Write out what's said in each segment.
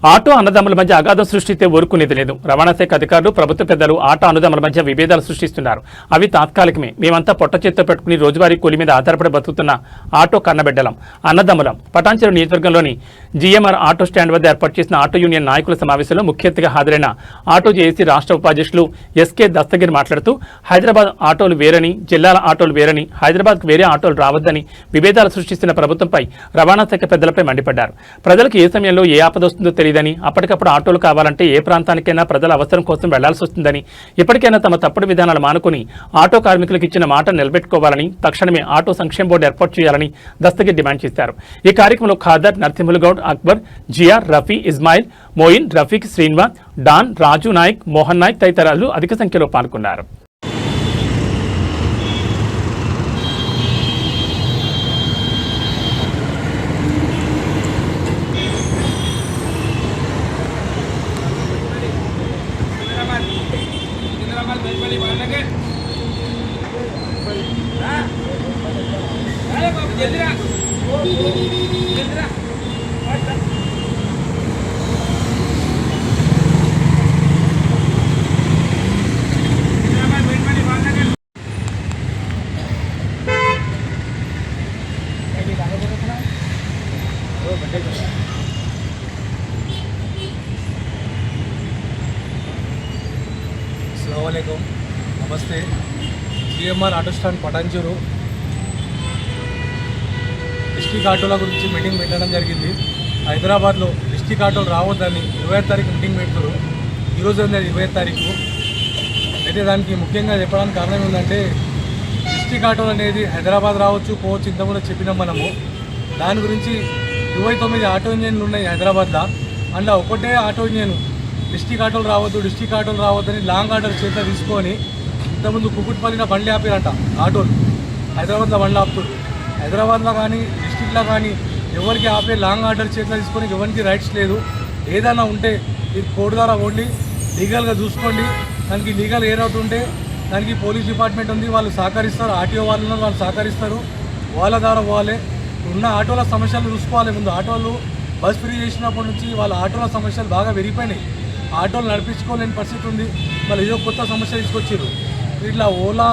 Auto అన్నదమ్ముల మధ్య అగాధం సృష్టిస్తే ఊరుకునేది లేదు. రవాణా శాఖ అధికారులు, ప్రభుత్వ పెద్దలు ఆటో అన్నదమ్ముల మధ్య విభేదాలు సృష్టిస్తున్నారు. అవి తాత్కాలికమే. మేమంతా పొట్ట చేత్తో పెట్టుకుని రోజువారీ కూలి మీద ఆధారపడి బతుకుతున్న ఆటో కన్నబిడ్డలం, అన్నదమ్ములం. పటాన్చెరు నియోజకవర్గంలోని జీఎంఆర్ ఆటో స్టాండ్ వద్ద ఏర్పాటు చేసిన ఆటో యూనియన్ నాయకుల సమావేశంలో ముఖ్య అతిథిగా హాజరైన ఆటో జేఏసీ రాష్ట్ర ఉపాధ్యక్షులు ఎస్కే దస్తగిరి మాట్లాడుతూ, హైదరాబాద్ ఆటోలు వేరని, జిల్లాల ఆటోలు వేరని, హైదరాబాద్కు వేరే ఆటోలు రావద్దని విభేదాలు సృష్టిస్తున్న ప్రభుత్వంపై రవాణా శాఖ పెద్దలపై మండిపడ్డారు. ప్రజలకు ఏ సమయంలో ఏ ఆపద వస్తుందో తెలియదని, అప్పటికప్పుడు ఆటోలు కావాలంటే ఏ ప్రాంతానికైనా ప్రజల అవసరం కోసం వెళ్లాల్సి వస్తుందని, ఇప్పటికైనా తమ తప్పుడు విధానాలు మానుకుని ఆటో కార్మికులకు ఇచ్చిన మాట నిలబెట్టుకోవాలని, తక్షణమే ఆటో సంక్షేమ బోర్డు ఏర్పాటు చేయాలని దస్తగిరి డిమాండ్ చేశారు. ఈ కార్యక్రమంలో ఖాదర్, నరసింహులగౌడ్, అక్బర్, జియార్, రఫీ, ఇస్మాయిల్, మోయిన్, రఫీక్, శ్రీనివాస్, డాన్, రాజు నాయక్, మోహన్ నాయక్ తదితరులు అధిక సంఖ్యలో పాల్గొన్నారు. अस्सलामुअलैकुम, नमस्ते। GMR auto stand Patancheru district ఆటోల గురించి మీటింగ్ పెట్టడం జరిగింది. హైదరాబాద్లో డిస్ట్రిక్ట్ ఆటోలు రావద్దని 25వ తారీఖు మీటింగ్ పెడతారు. ఈరోజు 25వ తారీఖు అయితే దానికి ముఖ్యంగా చెప్పడానికి కారణం ఏంటంటే, డిస్ట్రిక్ట్ ఆటోలు అనేది హైదరాబాద్ రావచ్చు పోవచ్చు, ఇంతకుముందు చెప్పినాం మనము. దాని గురించి 29 ఆటో ఇంజన్లు ఉన్నాయి హైదరాబాద్లో. అందులో ఒకటే ఆటో ఇంజన్ డిస్ట్రిక్ట్ ఆటోలు రావద్దని లాంగ్ ఆర్డర్ చేత తీసుకొని ఇంతకుముందు కుకుట్పల్లిన బండ్లు ఆపారంట. ఆటోలు హైదరాబాద్లో బండ్లు ఆపుతారు. హైదరాబాద్లో కానీ డిస్ట్రిక్ట్లో కానీ ఎవరికి ఆపే లాంగ్ ఆర్డర్ చేతిలో తీసుకొని ఎవరికి రైట్స్ లేదు. ఏదైనా ఉంటే ఇది కోర్టు ద్వారా ఓన్లీ లీగల్గా చూసుకోండి. దానికి లీగల్ ఏ రౌట్ ఉంటే దానికి పోలీస్ డిపార్ట్మెంట్ ఉంది, వాళ్ళు సహకరిస్తారు. ఆర్టీఓ వాళ్ళు ఉన్నారు, వాళ్ళు సహకరిస్తారు. వాళ్ళ ద్వారా పోవాలి. ఉన్న ఆటోల సమస్యలు చూసుకోవాలి. ముందు ఆటోలు బస్ ఫ్రీ చేసినప్పటి నుంచి వాళ్ళ ఆటోల సమస్యలు బాగా పెరిగిపోయినాయి. ఆటోలు నడిపించుకోలేని పరిస్థితి ఉంది. మళ్ళీ ఏదో కొత్త సమస్య తీసుకొచ్చారు. ఇట్లా ఓలా,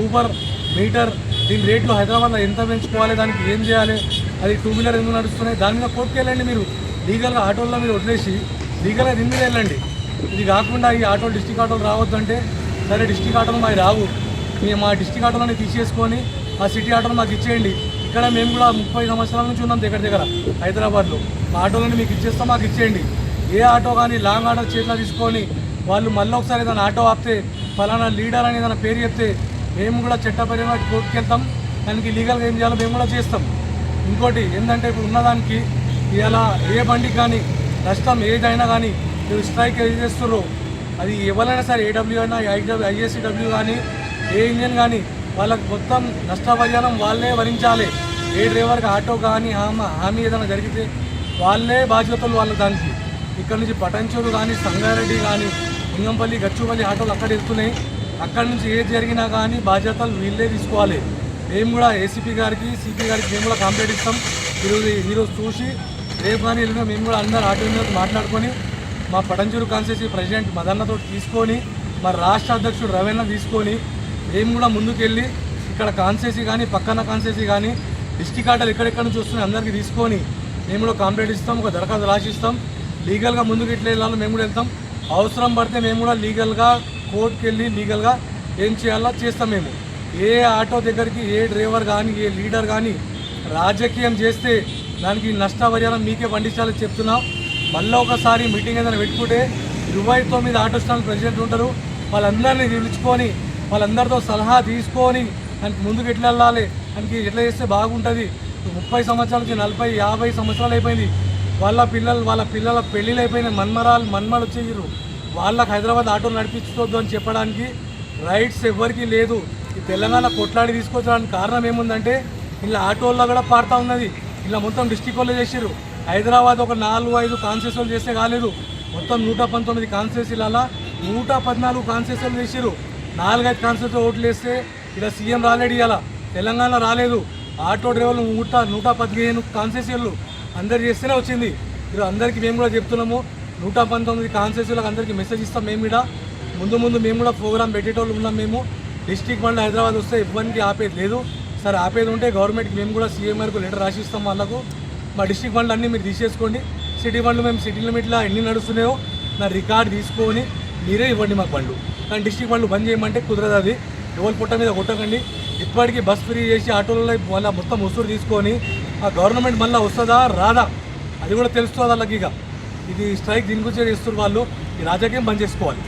ఊబర్, మీటర్ దీని రేట్లు హైదరాబాద్లో ఎంత పెంచుకోవాలి, దానికి ఏం చేయాలి, అది 2 వీలర్ ఎందుకు నడుస్తున్నాయి, దాని మీద కోర్టుకు వెళ్ళండి. మీరు లీగల్గా ఆటోల్లో మీరు వదిలేసి లీగల్గా దీని మీద వెళ్ళండి. ఇది కాకుండా ఈ ఆటోలు డిస్ట్రిక్ట్ ఆటోలు రావద్దంటే, సరే డిస్ట్రిక్ట్ ఆటోలు మాకు రావు, మేము మా డిస్ట్రిక్ట్ ఆటోలని తీసేసుకొని ఆ సిటీ ఆటోలు మాకు ఇచ్చేయండి. ఇక్కడ మేము కూడా 30 సంవత్సరాల నుంచి ఉన్నాం దగ్గర హైదరాబాద్లో. మా ఆటోలని మీకు ఇచ్చేస్తాం, మాకు ఇచ్చేయండి. ఏ ఆటో కానీ లాంగ్ ఆర్డర్ చేతిలో తీసుకొని వాళ్ళు మళ్ళీ ఒకసారి ఏదైనా ఆటో ఆపితే, ఫలానా లీడర్ అని ఏదైనా పేరు చెప్తే మేము కూడా చట్టపరంగా కోర్టుకు వెళ్తాం. దానికి లీగల్గా ఏం చేయాలో మేము కూడా చేస్తాం. ఇంకోటి ఏంటంటే, ఇప్పుడు ఉన్నదానికి ఇలా ఏ బండికి కానీ నష్టం ఏదైనా కానీ మీరు స్ట్రైక్ ఏది చేస్తారో అది ఎవరైనా సరే, ఏడబ్ల్యూ అయినా ఐఎస్సీడబ్ల్యూ కానీ ఏ ఇంజన్ కానీ వాళ్ళకి మొత్తం నష్టపరిహారం వాళ్ళే భరించాలి. ఏ డ్రైవర్కి ఆటో కానీ హామీ ఏదైనా జరిగితే వాళ్ళే బాధ్యతలు వాళ్ళ దానికి. ఇక్కడ నుంచి పటాన్చెరు కానీ, సంగారెడ్డి కానీ, లింగంపల్లి, గచ్చుపల్లి ఆటోలు అక్కడ వెళ్తున్నాయి. అక్కడి నుంచి ఏది జరిగినా కానీ బాధ్యతలు వీళ్ళే తీసుకోవాలి. మేము కూడా ఏసీపీ గారికి, సిపి గారికి మేము కూడా కంప్లైంట్ ఇస్తాం. ఈరోజు చూసి రేపు కానీ వెళ్ళినా మేము కూడా అందరు ఆటో యూనియన్తో మాట్లాడుకొని మా పటాన్చెరు కాన్స్టిట్యూన్సీ ప్రెసిడెంట్ మదన్నతో తీసుకొని, మా రాష్ట్ర అధ్యక్షుడు రవీణ తీసుకొని మేము కూడా ముందుకెళ్ళి ఇక్కడ కాన్స్టిట్యూన్సీ కానీ, పక్కన కాన్స్టిట్యూన్సీ కానీ డిస్ట్రిక్ట్ ఆటోలు ఎక్కడెక్కడ నుంచి వస్తున్నాయి అందరికీ తీసుకొని మేము కూడా కంప్లైంట్ ఇస్తాం, ఒక దరఖాస్తు రాసిస్తాం. లీగల్గా ముందుకు ఇట్లా వెళ్ళాలో మేము కూడా వెళ్తాం. అవసరం పడితే మేము కూడా లీగల్గా కోర్టుకి వెళ్ళి లీగల్గా ఏం చేయాలో చేస్తాం. మేము ఏ ఆటో దగ్గరికి ఏ డ్రైవర్ కానీ ఏ లీడర్ కానీ రాజకీయం చేస్తే దానికి నష్టపరిహారం మీకే పండించాలని చెప్తున్నాం. మళ్ళీ ఒకసారి మీటింగ్ ఏదైనా పెట్టుకుంటే 29 ఆటో స్టాండ్ ప్రెసిడెంట్ ఉంటారు. వాళ్ళందరినీ పిలుచుకొని వాళ్ళందరితో సలహా తీసుకొని దానికి ముందుకు ఎట్లా వెళ్ళాలి, దానికి ఎట్లా చేస్తే బాగుంటుంది. 30 సంవత్సరాల నుంచి 40, 50 సంవత్సరాలు అయిపోయింది. వాళ్ళ పిల్లల పెళ్ళిళ్ళు అయిపోయిన మన్మడు వచ్చేసారు. వాళ్ళకి హైదరాబాద్ ఆటోలు నడిపించవద్దు అని చెప్పడానికి రైట్స్ ఎవరికి లేదు. ఈ తెలంగాణ కొట్లాడి తీసుకొచ్చడానికి కారణం ఏముందంటే, ఇలా ఆటోల్లో కూడా పాడుతూ ఉన్నది. ఇలా మొత్తం డిస్ట్రిక్ట్ వాళ్ళు చేసారు. హైదరాబాద్ ఒక 4-5 కాన్స్టిట్యూన్సీలు చేస్తే కాలేదు, మొత్తం 119 కాన్స్టిట్యూన్సీలలో 114 కాన్స్టిట్యూన్సీలు చేసారు. 4-5 కాన్స్టిట్యూన్సీ ఓట్లు వేస్తే ఇలా సీఎం రాలేడు, ఇలా తెలంగాణ రాలేదు. ఆటో డ్రైవర్లు 115 కాన్స్టిట్యూన్సీలు అందరు చేస్తేనే వచ్చింది. మీరు అందరికీ మేము కూడా చెప్తున్నాము, 119 కాన్స్టిట్యూన్సీలకు అందరికీ మెసేజ్ ఇస్తాం. మేము కూడా ముందు మేము కూడా ప్రోగ్రామ్ పెట్టేటోళ్ళు ఉన్నాం. మేము డిస్ట్రిక్ట్ బండ్లు హైదరాబాద్ వస్తే ఇవ్వడానికి ఆపేది లేదు. సరే ఆపేది ఉంటే గవర్నమెంట్కి మేము కూడా సీఎం గారికి లెటర్ రాసిస్తాం. వాళ్ళకు మా డిస్ట్రిక్ట్ బండ్లు అన్నీ మీరు తీసేసుకోండి, సిటీ బండ్లు మేము సిటీ లిమిట్లో ఎన్ని నడుస్తున్నాయో నా రికార్డ్ తీసుకొని మీరే ఇవ్వండి మాకు బండ్లు. కానీ డిస్ట్రిక్ట్ బండ్లు బంద్ చేయమంటే కుదరదు. అది ఎవరి పుట్ట మీద కొట్టకండి. ఇప్పటికీ బస్ ఫ్రీ చేసి ఆటోలలో వాళ్ళ మొత్తం ఉసురు తీసుకొని ఆ గవర్నమెంట్ మళ్ళీ వస్తుందా రాదా అది కూడా తెలుస్తుంది వాళ్ళకి. ఇక ఇది స్ట్రైక్ దీని గురించి చేస్తున్నారు వాళ్ళు. ఈ రాజకీయం బంద్ చేసుకోవాలి.